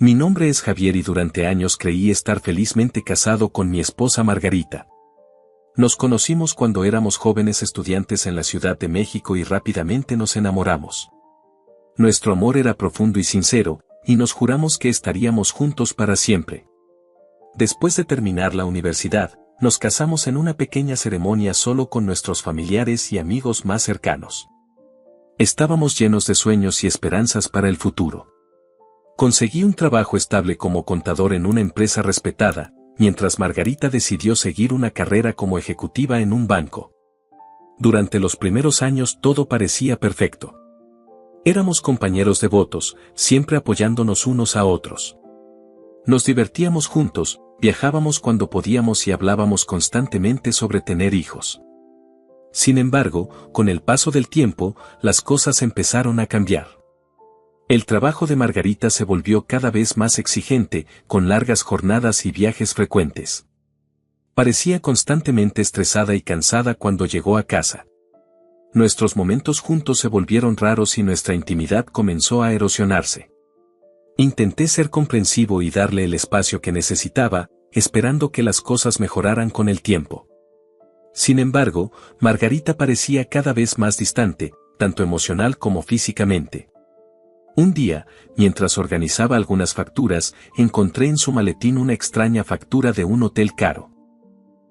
Mi nombre es Javier y durante años creí estar felizmente casado con mi esposa Margarita. Nos conocimos cuando éramos jóvenes estudiantes en la Ciudad de México y rápidamente nos enamoramos. Nuestro amor era profundo y sincero, y nos juramos que estaríamos juntos para siempre. Después de terminar la universidad, nos casamos en una pequeña ceremonia solo con nuestros familiares y amigos más cercanos. Estábamos llenos de sueños y esperanzas para el futuro. Conseguí un trabajo estable como contador en una empresa respetada, mientras Margarita decidió seguir una carrera como ejecutiva en un banco. Durante los primeros años todo parecía perfecto. Éramos compañeros devotos, siempre apoyándonos unos a otros. Nos divertíamos juntos, viajábamos cuando podíamos y hablábamos constantemente sobre tener hijos. Sin embargo, con el paso del tiempo, las cosas empezaron a cambiar. El trabajo de Margarita se volvió cada vez más exigente, con largas jornadas y viajes frecuentes. Parecía constantemente estresada y cansada cuando llegó a casa. Nuestros momentos juntos se volvieron raros y nuestra intimidad comenzó a erosionarse. Intenté ser comprensivo y darle el espacio que necesitaba, esperando que las cosas mejoraran con el tiempo. Sin embargo, Margarita parecía cada vez más distante, tanto emocional como físicamente. Un día, mientras organizaba algunas facturas, encontré en su maletín una extraña factura de un hotel caro.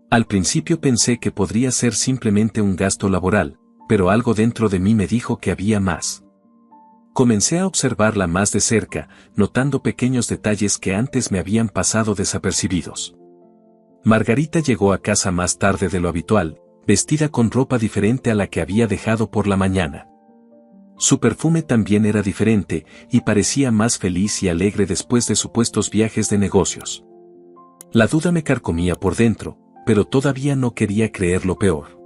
Al principio pensé que podría ser simplemente un gasto laboral, pero algo dentro de mí me dijo que había más. Comencé a observarla más de cerca, notando pequeños detalles que antes me habían pasado desapercibidos. Margarita llegó a casa más tarde de lo habitual, vestida con ropa diferente a la que había dejado por la mañana. Su perfume también era diferente, y parecía más feliz y alegre después de supuestos viajes de negocios. La duda me carcomía por dentro, pero todavía no quería creer lo peor.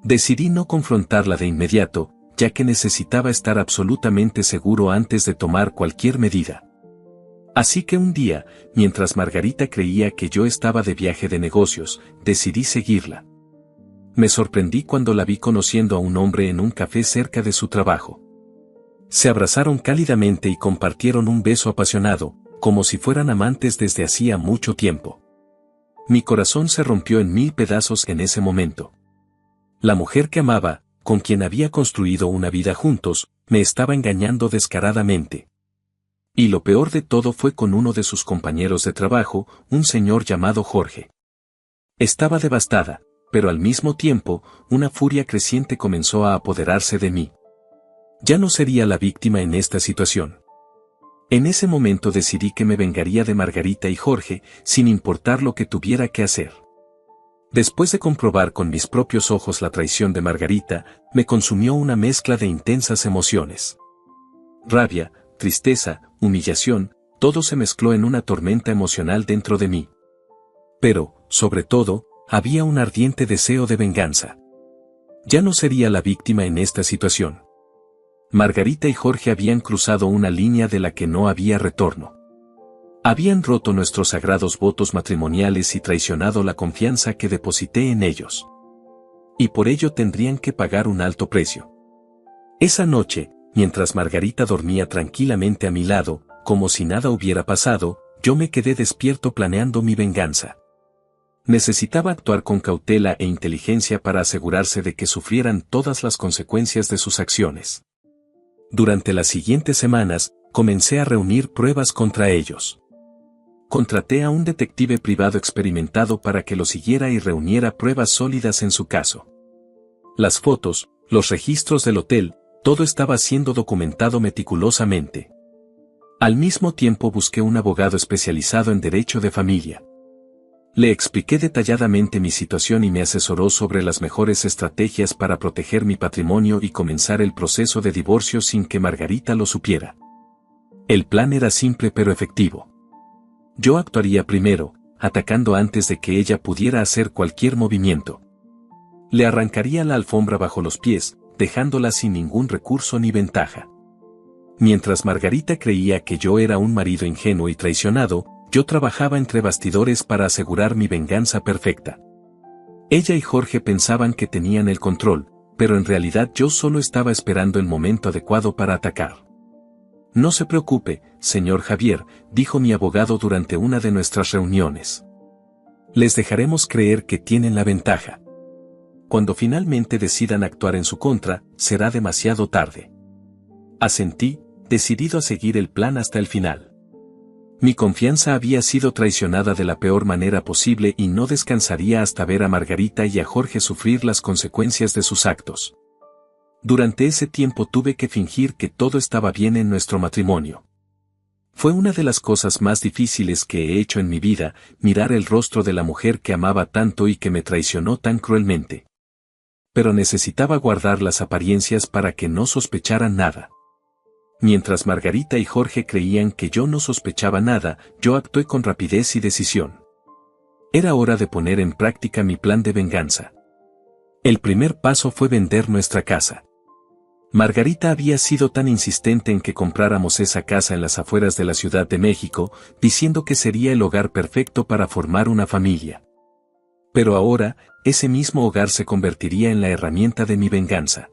Decidí no confrontarla de inmediato, ya que necesitaba estar absolutamente seguro antes de tomar cualquier medida. Así que un día, mientras Margarita creía que yo estaba de viaje de negocios, decidí seguirla. Me sorprendí cuando la vi conociendo a un hombre en un café cerca de su trabajo. Se abrazaron cálidamente y compartieron un beso apasionado, como si fueran amantes desde hacía mucho tiempo. Mi corazón se rompió en 1000 pedazos en ese momento. La mujer que amaba, con quien había construido una vida juntos, me estaba engañando descaradamente. Y lo peor de todo fue con uno de sus compañeros de trabajo, un señor llamado Jorge. Estaba devastada, pero al mismo tiempo, una furia creciente comenzó a apoderarse de mí. Ya no sería la víctima en esta situación. En ese momento decidí que me vengaría de Margarita y Jorge, sin importar lo que tuviera que hacer. Después de comprobar con mis propios ojos la traición de Margarita, me consumió una mezcla de intensas emociones. Rabia, tristeza, humillación, todo se mezcló en una tormenta emocional dentro de mí. Pero, sobre todo, había un ardiente deseo de venganza. Ya no sería la víctima en esta situación. Margarita y Jorge habían cruzado una línea de la que no había retorno. Habían roto nuestros sagrados votos matrimoniales y traicionado la confianza que deposité en ellos. Y por ello tendrían que pagar un alto precio. Esa noche, mientras Margarita dormía tranquilamente a mi lado, como si nada hubiera pasado, yo me quedé despierto planeando mi venganza. Necesitaba actuar con cautela e inteligencia para asegurarse de que sufrieran todas las consecuencias de sus acciones. Durante las siguientes semanas, comencé a reunir pruebas contra ellos. Contraté a un detective privado experimentado para que lo siguiera y reuniera pruebas sólidas en su caso. Las fotos, los registros del hotel, todo estaba siendo documentado meticulosamente. Al mismo tiempo busqué un abogado especializado en derecho de familia. Le expliqué detalladamente mi situación y me asesoró sobre las mejores estrategias para proteger mi patrimonio y comenzar el proceso de divorcio sin que Margarita lo supiera. El plan era simple pero efectivo. Yo actuaría primero, atacando antes de que ella pudiera hacer cualquier movimiento. Le arrancaría la alfombra bajo los pies, dejándola sin ningún recurso ni ventaja. Mientras Margarita creía que yo era un marido ingenuo y traicionado, yo trabajaba entre bastidores para asegurar mi venganza perfecta. Ella y Jorge pensaban que tenían el control, pero en realidad yo solo estaba esperando el momento adecuado para atacar. No se preocupe, señor Javier, dijo mi abogado durante una de nuestras reuniones. Les dejaremos creer que tienen la ventaja. Cuando finalmente decidan actuar en su contra, será demasiado tarde. Asentí, decidido a seguir el plan hasta el final. Mi confianza había sido traicionada de la peor manera posible y no descansaría hasta ver a Margarita y a Jorge sufrir las consecuencias de sus actos. Durante ese tiempo tuve que fingir que todo estaba bien en nuestro matrimonio. Fue una de las cosas más difíciles que he hecho en mi vida, mirar el rostro de la mujer que amaba tanto y que me traicionó tan cruelmente. Pero necesitaba guardar las apariencias para que no sospecharan nada. Mientras Margarita y Jorge creían que yo no sospechaba nada, yo actué con rapidez y decisión. Era hora de poner en práctica mi plan de venganza. El primer paso fue vender nuestra casa. Margarita había sido tan insistente en que compráramos esa casa en las afueras de la Ciudad de México, diciendo que sería el hogar perfecto para formar una familia. Pero ahora, ese mismo hogar se convertiría en la herramienta de mi venganza.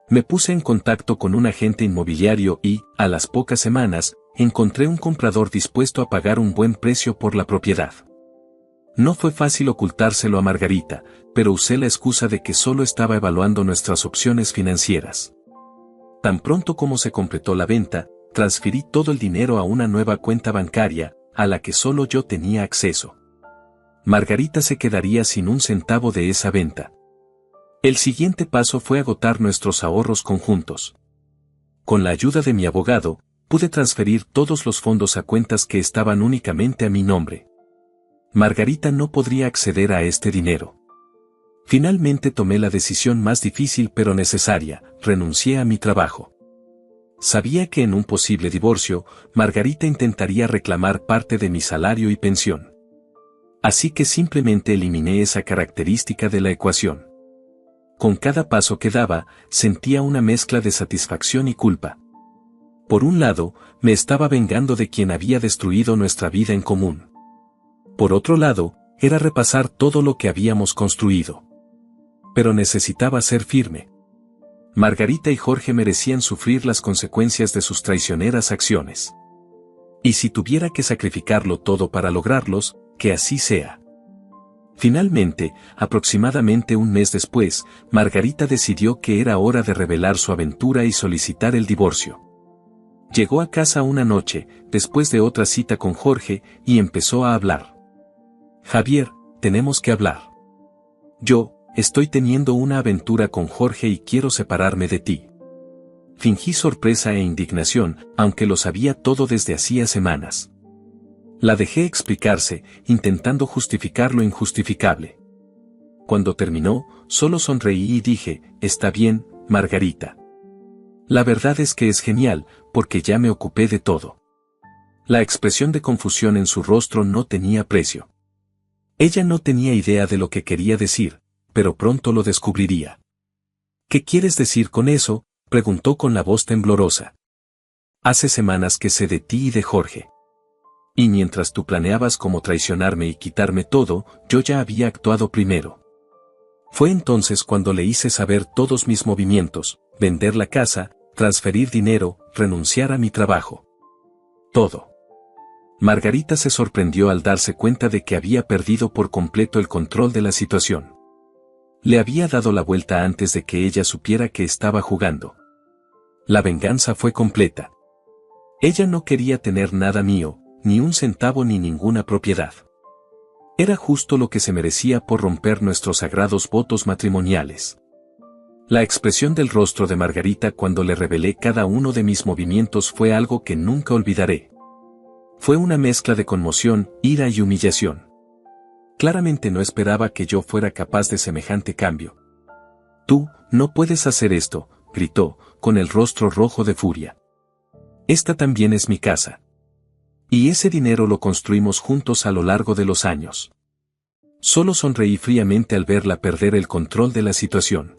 Me puse en contacto con un agente inmobiliario y, a las pocas semanas, encontré un comprador dispuesto a pagar un buen precio por la propiedad. No fue fácil ocultárselo a Margarita, pero usé la excusa de que solo estaba evaluando nuestras opciones financieras. Tan pronto como se completó la venta, transferí todo el dinero a una nueva cuenta bancaria, a la que solo yo tenía acceso. Margarita se quedaría sin un centavo de esa venta. El siguiente paso fue agotar nuestros ahorros conjuntos. Con la ayuda de mi abogado, pude transferir todos los fondos a cuentas que estaban únicamente a mi nombre. Margarita no podría acceder a este dinero. Finalmente tomé la decisión más difícil pero necesaria, renuncié a mi trabajo. Sabía que en un posible divorcio, Margarita intentaría reclamar parte de mi salario y pensión. Así que simplemente eliminé esa característica de la ecuación. Con cada paso que daba, sentía una mezcla de satisfacción y culpa. Por un lado, me estaba vengando de quien había destruido nuestra vida en común. Por otro lado, era repasar todo lo que habíamos construido. Pero necesitaba ser firme. Margarita y Jorge merecían sufrir las consecuencias de sus traicioneras acciones. Y si tuviera que sacrificarlo todo para lograrlos, que así sea. Finalmente, aproximadamente un mes después, Margarita decidió que era hora de revelar su aventura y solicitar el divorcio. Llegó a casa una noche, después de otra cita con Jorge, y empezó a hablar. Javier, tenemos que hablar. Estoy teniendo una aventura con Jorge y quiero separarme de ti. Fingí sorpresa e indignación, aunque lo sabía todo desde hacía semanas. La dejé explicarse, intentando justificar lo injustificable. Cuando terminó, solo sonreí y dije, está bien, Margarita. La verdad es que es genial, porque ya me ocupé de todo. La expresión de confusión en su rostro no tenía precio. Ella no tenía idea de lo que quería decir, pero pronto lo descubriría. ¿Qué quieres decir con eso?, preguntó con la voz temblorosa. Hace semanas que sé de ti y de Jorge. Y mientras tú planeabas cómo traicionarme y quitarme todo, yo ya había actuado primero. Fue entonces cuando le hice saber todos mis movimientos, vender la casa, transferir dinero, renunciar a mi trabajo. Todo. Margarita se sorprendió al darse cuenta de que había perdido por completo el control de la situación. Le había dado la vuelta antes de que ella supiera que estaba jugando. La venganza fue completa. Ella no quería tener nada mío, ni un centavo ni ninguna propiedad. Era justo lo que se merecía por romper nuestros sagrados votos matrimoniales. La expresión del rostro de Margarita cuando le revelé cada uno de mis movimientos fue algo que nunca olvidaré. Fue una mezcla de conmoción, ira y humillación. Claramente no esperaba que yo fuera capaz de semejante cambio. Tú, no puedes hacer esto, gritó, con el rostro rojo de furia. Esta también es mi casa. Y ese dinero lo construimos juntos a lo largo de los años. Solo sonreí fríamente al verla perder el control de la situación.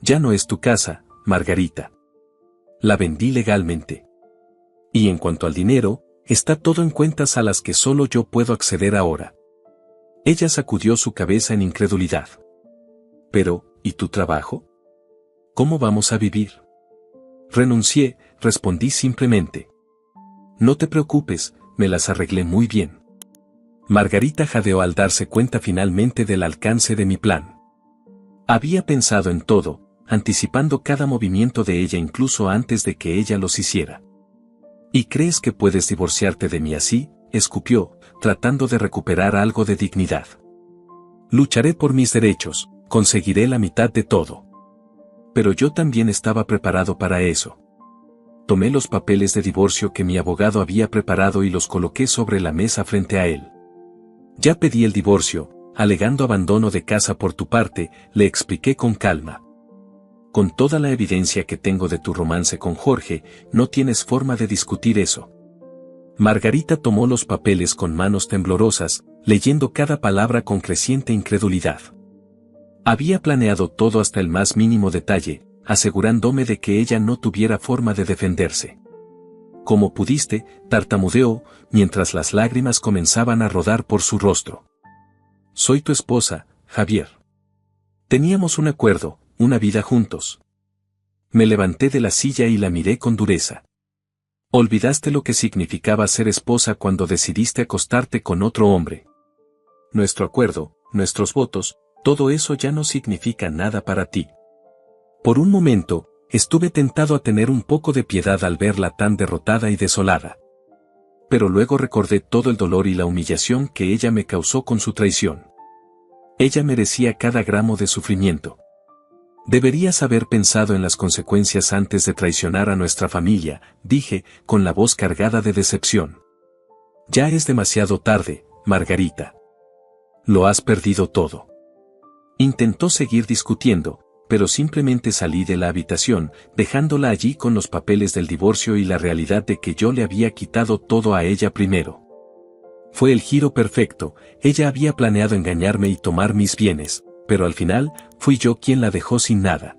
Ya no es tu casa, Margarita. La vendí legalmente. Y en cuanto al dinero, está todo en cuentas a las que solo yo puedo acceder ahora. Ella sacudió su cabeza en incredulidad. Pero, ¿y tu trabajo? ¿Cómo vamos a vivir? Renuncié, respondí simplemente. No te preocupes, me las arreglé muy bien. Margarita jadeó al darse cuenta finalmente del alcance de mi plan. Había pensado en todo, anticipando cada movimiento de ella incluso antes de que ella los hiciera. ¿Y crees que puedes divorciarte de mí así?, escupió, tratando de recuperar algo de dignidad. Lucharé por mis derechos, conseguiré la mitad de todo. Pero yo también estaba preparado para eso. Tomé los papeles de divorcio que mi abogado había preparado y los coloqué sobre la mesa frente a él. Ya pedí el divorcio, alegando abandono de casa por tu parte, le expliqué con calma. Con toda la evidencia que tengo de tu romance con Jorge, no tienes forma de discutir eso. Margarita tomó los papeles con manos temblorosas, leyendo cada palabra con creciente incredulidad. Había planeado todo hasta el más mínimo detalle, asegurándome de que ella no tuviera forma de defenderse. Como pudiste, tartamudeó, mientras las lágrimas comenzaban a rodar por su rostro. Soy tu esposa, Javier. Teníamos un acuerdo, una vida juntos. Me levanté de la silla y la miré con dureza. Olvidaste lo que significaba ser esposa cuando decidiste acostarte con otro hombre. Nuestro acuerdo, nuestros votos, todo eso ya no significa nada para ti. Por un momento, estuve tentado a tener un poco de piedad al verla tan derrotada y desolada. Pero luego recordé todo el dolor y la humillación que ella me causó con su traición. Ella merecía cada gramo de sufrimiento. Deberías haber pensado en las consecuencias antes de traicionar a nuestra familia, dije, con la voz cargada de decepción. Ya es demasiado tarde, Margarita. Lo has perdido todo. Intentó seguir discutiendo, pero simplemente salí de la habitación, dejándola allí con los papeles del divorcio y la realidad de que yo le había quitado todo a ella primero. Fue el giro perfecto, ella había planeado engañarme y tomar mis bienes, pero al final, fui yo quien la dejó sin nada.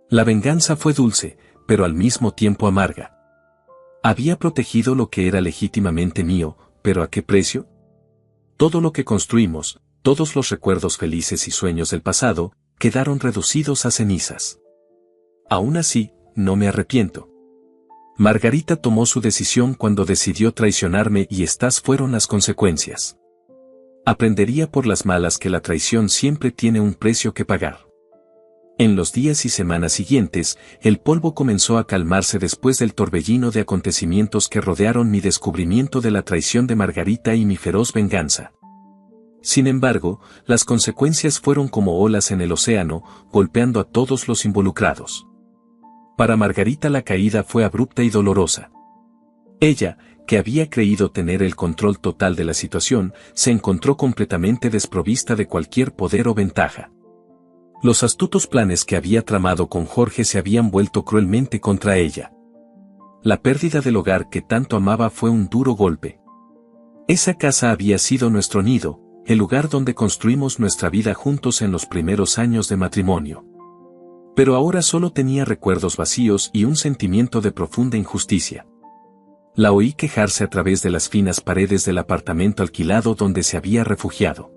La venganza fue dulce, pero al mismo tiempo amarga. Había protegido lo que era legítimamente mío, pero ¿a qué precio? Todo lo que construimos, todos los recuerdos felices y sueños del pasado, quedaron reducidos a cenizas. Aún así, no me arrepiento. Margarita tomó su decisión cuando decidió traicionarme y estas fueron las consecuencias. Aprendería por las malas que la traición siempre tiene un precio que pagar. En los días y semanas siguientes, el polvo comenzó a calmarse después del torbellino de acontecimientos que rodearon mi descubrimiento de la traición de Margarita y mi feroz venganza. Sin embargo, las consecuencias fueron como olas en el océano, golpeando a todos los involucrados. Para Margarita la caída fue abrupta y dolorosa. Ella, que había creído tener el control total de la situación, se encontró completamente desprovista de cualquier poder o ventaja. Los astutos planes que había tramado con Jorge se habían vuelto cruelmente contra ella. La pérdida del hogar que tanto amaba fue un duro golpe. Esa casa había sido nuestro nido, el lugar donde construimos nuestra vida juntos en los primeros años de matrimonio. Pero ahora solo tenía recuerdos vacíos y un sentimiento de profunda injusticia. La oí quejarse a través de las finas paredes del apartamento alquilado donde se había refugiado.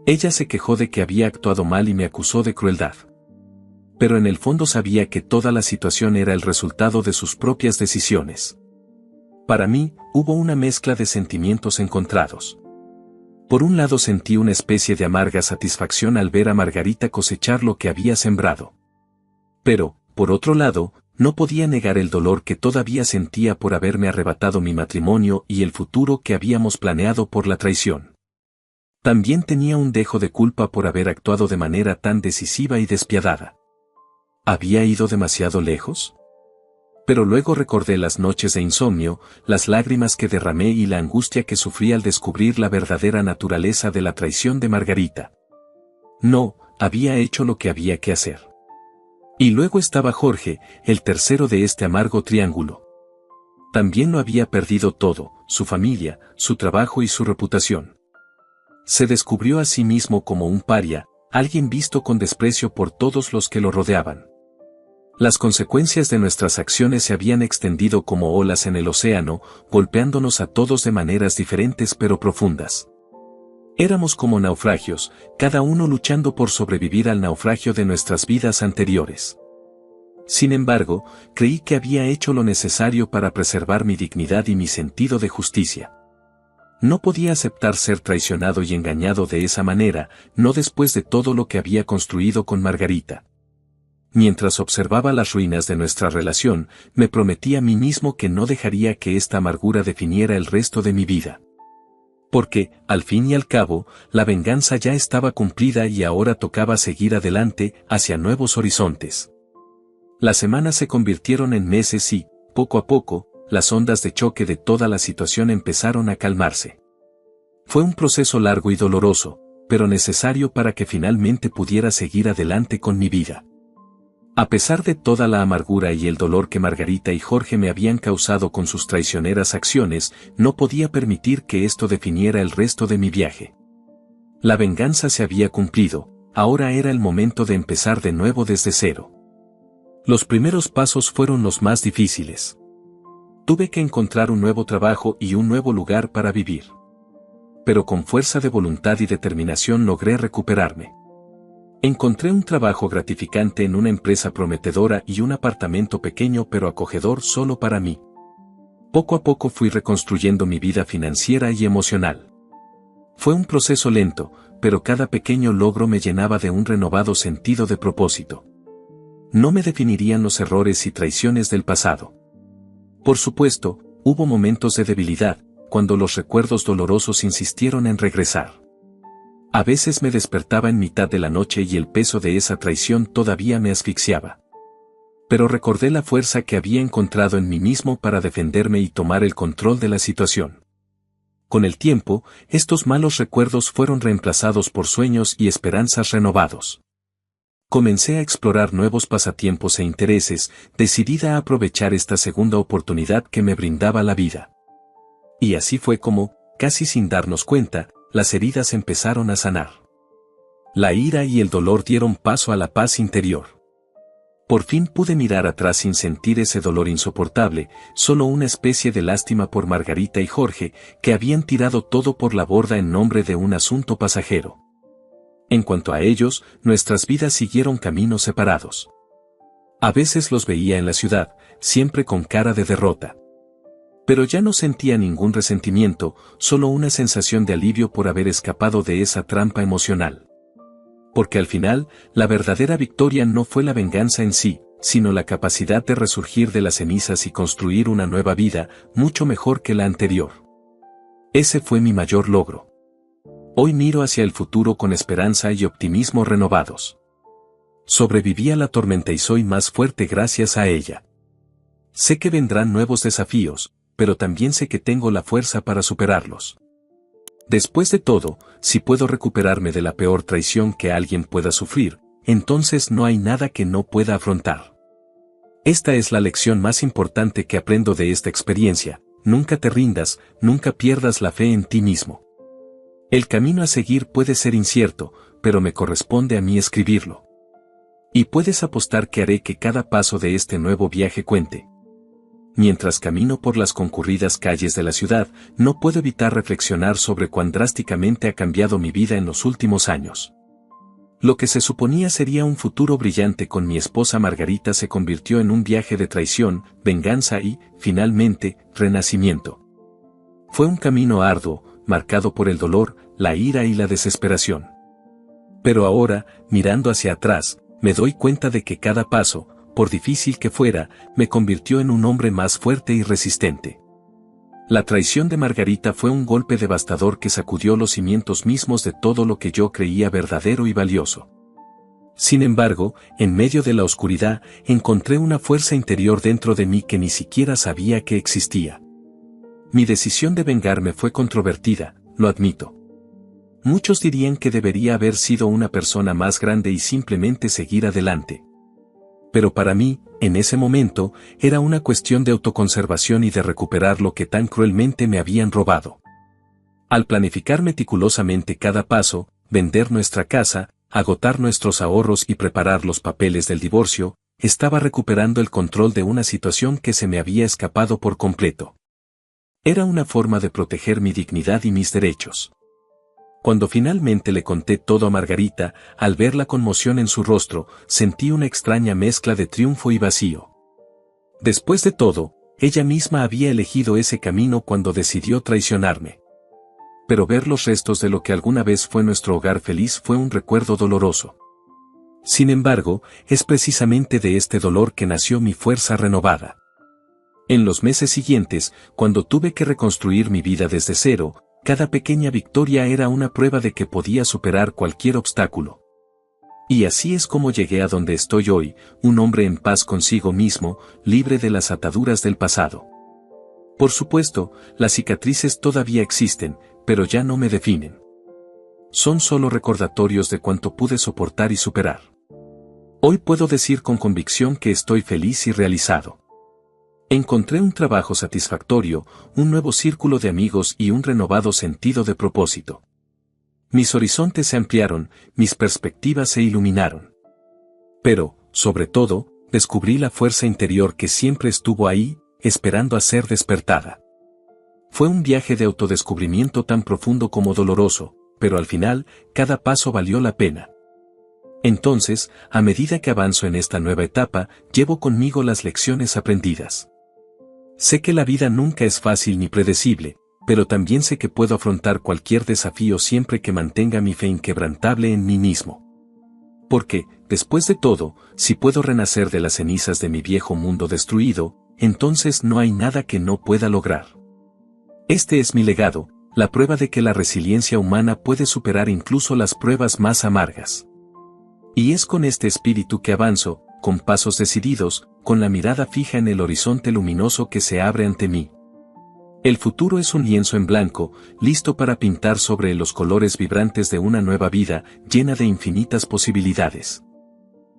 Ella se quejó de que había actuado mal y me acusó de crueldad. Pero en el fondo sabía que toda la situación era el resultado de sus propias decisiones. Para mí, hubo una mezcla de sentimientos encontrados. Por un lado sentí una especie de amarga satisfacción al ver a Margarita cosechar lo que había sembrado. Pero, por otro lado, no podía negar el dolor que todavía sentía por haberme arrebatado mi matrimonio y el futuro que habíamos planeado por la traición. También tenía un dejo de culpa por haber actuado de manera tan decisiva y despiadada. ¿Había ido demasiado lejos? Pero luego recordé las noches de insomnio, las lágrimas que derramé y la angustia que sufrí al descubrir la verdadera naturaleza de la traición de Margarita. No, había hecho lo que había que hacer. Y luego estaba Jorge, el tercero de este amargo triángulo. También lo había perdido todo, su familia, su trabajo y su reputación. Se descubrió a sí mismo como un paria, alguien visto con desprecio por todos los que lo rodeaban. Las consecuencias de nuestras acciones se habían extendido como olas en el océano, golpeándonos a todos de maneras diferentes pero profundas. Éramos como naufragios, cada uno luchando por sobrevivir al naufragio de nuestras vidas anteriores. Sin embargo, creí que había hecho lo necesario para preservar mi dignidad y mi sentido de justicia. No podía aceptar ser traicionado y engañado de esa manera, no después de todo lo que había construido con Margarita. Mientras observaba las ruinas de nuestra relación, me prometí a mí mismo que no dejaría que esta amargura definiera el resto de mi vida. Porque, al fin y al cabo, la venganza ya estaba cumplida y ahora tocaba seguir adelante, hacia nuevos horizontes. Las semanas se convirtieron en meses y, poco a poco, las ondas de choque de toda la situación empezaron a calmarse. Fue un proceso largo y doloroso, pero necesario para que finalmente pudiera seguir adelante con mi vida. A pesar de toda la amargura y el dolor que Margarita y Jorge me habían causado con sus traicioneras acciones, no podía permitir que esto definiera el resto de mi viaje. La venganza se había cumplido, ahora era el momento de empezar de nuevo desde cero. Los primeros pasos fueron los más difíciles. Tuve que encontrar un nuevo trabajo y un nuevo lugar para vivir. Pero con fuerza de voluntad y determinación logré recuperarme. Encontré un trabajo gratificante en una empresa prometedora y un apartamento pequeño pero acogedor solo para mí. Poco a poco fui reconstruyendo mi vida financiera y emocional. Fue un proceso lento, pero cada pequeño logro me llenaba de un renovado sentido de propósito. No me definirían los errores y traiciones del pasado. Por supuesto, hubo momentos de debilidad, cuando los recuerdos dolorosos insistieron en regresar. A veces me despertaba en mitad de la noche y el peso de esa traición todavía me asfixiaba. Pero recordé la fuerza que había encontrado en mí mismo para defenderme y tomar el control de la situación. Con el tiempo, estos malos recuerdos fueron reemplazados por sueños y esperanzas renovados. Comencé a explorar nuevos pasatiempos e intereses, decidida a aprovechar esta segunda oportunidad que me brindaba la vida. Y así fue como, casi sin darnos cuenta, las heridas empezaron a sanar. La ira y el dolor dieron paso a la paz interior. Por fin pude mirar atrás sin sentir ese dolor insoportable, solo una especie de lástima por Margarita y Jorge, que habían tirado todo por la borda en nombre de un asunto pasajero. En cuanto a ellos, nuestras vidas siguieron caminos separados. A veces los veía en la ciudad, siempre con cara de derrota. Pero ya no sentía ningún resentimiento, solo una sensación de alivio por haber escapado de esa trampa emocional. Porque al final, la verdadera victoria no fue la venganza en sí, sino la capacidad de resurgir de las cenizas y construir una nueva vida, mucho mejor que la anterior. Ese fue mi mayor logro. Hoy miro hacia el futuro con esperanza y optimismo renovados. Sobreviví a la tormenta y soy más fuerte gracias a ella. Sé que vendrán nuevos desafíos, pero también sé que tengo la fuerza para superarlos. Después de todo, si puedo recuperarme de la peor traición que alguien pueda sufrir, entonces no hay nada que no pueda afrontar. Esta es la lección más importante que aprendo de esta experiencia: nunca te rindas, nunca pierdas la fe en ti mismo. El camino a seguir puede ser incierto, pero me corresponde a mí escribirlo. Y puedes apostar que haré que cada paso de este nuevo viaje cuente. Mientras camino por las concurridas calles de la ciudad, no puedo evitar reflexionar sobre cuán drásticamente ha cambiado mi vida en los últimos años. Lo que se suponía sería un futuro brillante con mi esposa Margarita se convirtió en un viaje de traición, venganza y, finalmente, renacimiento. Fue un camino arduo, marcado por el dolor, la ira y la desesperación. Pero ahora, mirando hacia atrás, me doy cuenta de que cada paso, por difícil que fuera, me convirtió en un hombre más fuerte y resistente. La traición de Margarita fue un golpe devastador que sacudió los cimientos mismos de todo lo que yo creía verdadero y valioso. Sin embargo, en medio de la oscuridad, encontré una fuerza interior dentro de mí que ni siquiera sabía que existía. Mi decisión de vengarme fue controvertida, lo admito. Muchos dirían que debería haber sido una persona más grande y simplemente seguir adelante. Pero para mí, en ese momento, era una cuestión de autoconservación y de recuperar lo que tan cruelmente me habían robado. Al planificar meticulosamente cada paso, vender nuestra casa, agotar nuestros ahorros y preparar los papeles del divorcio, estaba recuperando el control de una situación que se me había escapado por completo. Era una forma de proteger mi dignidad y mis derechos. Cuando finalmente le conté todo a Margarita, al ver la conmoción en su rostro, sentí una extraña mezcla de triunfo y vacío. Después de todo, ella misma había elegido ese camino cuando decidió traicionarme. Pero ver los restos de lo que alguna vez fue nuestro hogar feliz fue un recuerdo doloroso. Sin embargo, es precisamente de este dolor que nació mi fuerza renovada. En los meses siguientes, cuando tuve que reconstruir mi vida desde cero, cada pequeña victoria era una prueba de que podía superar cualquier obstáculo. Y así es como llegué a donde estoy hoy, un hombre en paz consigo mismo, libre de las ataduras del pasado. Por supuesto, las cicatrices todavía existen, pero ya no me definen. Son solo recordatorios de cuánto pude soportar y superar. Hoy puedo decir con convicción que estoy feliz y realizado. Encontré un trabajo satisfactorio, un nuevo círculo de amigos y un renovado sentido de propósito. Mis horizontes se ampliaron, mis perspectivas se iluminaron. Pero, sobre todo, descubrí la fuerza interior que siempre estuvo ahí, esperando a ser despertada. Fue un viaje de autodescubrimiento tan profundo como doloroso, pero al final, cada paso valió la pena. Entonces, a medida que avanzo en esta nueva etapa, llevo conmigo las lecciones aprendidas. Sé que la vida nunca es fácil ni predecible, pero también sé que puedo afrontar cualquier desafío siempre que mantenga mi fe inquebrantable en mí mismo. Porque, después de todo, si puedo renacer de las cenizas de mi viejo mundo destruido, entonces no hay nada que no pueda lograr. Este es mi legado, la prueba de que la resiliencia humana puede superar incluso las pruebas más amargas. Y es con este espíritu que avanzo, con pasos decididos, con la mirada fija en el horizonte luminoso que se abre ante mí. El futuro es un lienzo en blanco, listo para pintar sobre los colores vibrantes de una nueva vida, llena de infinitas posibilidades.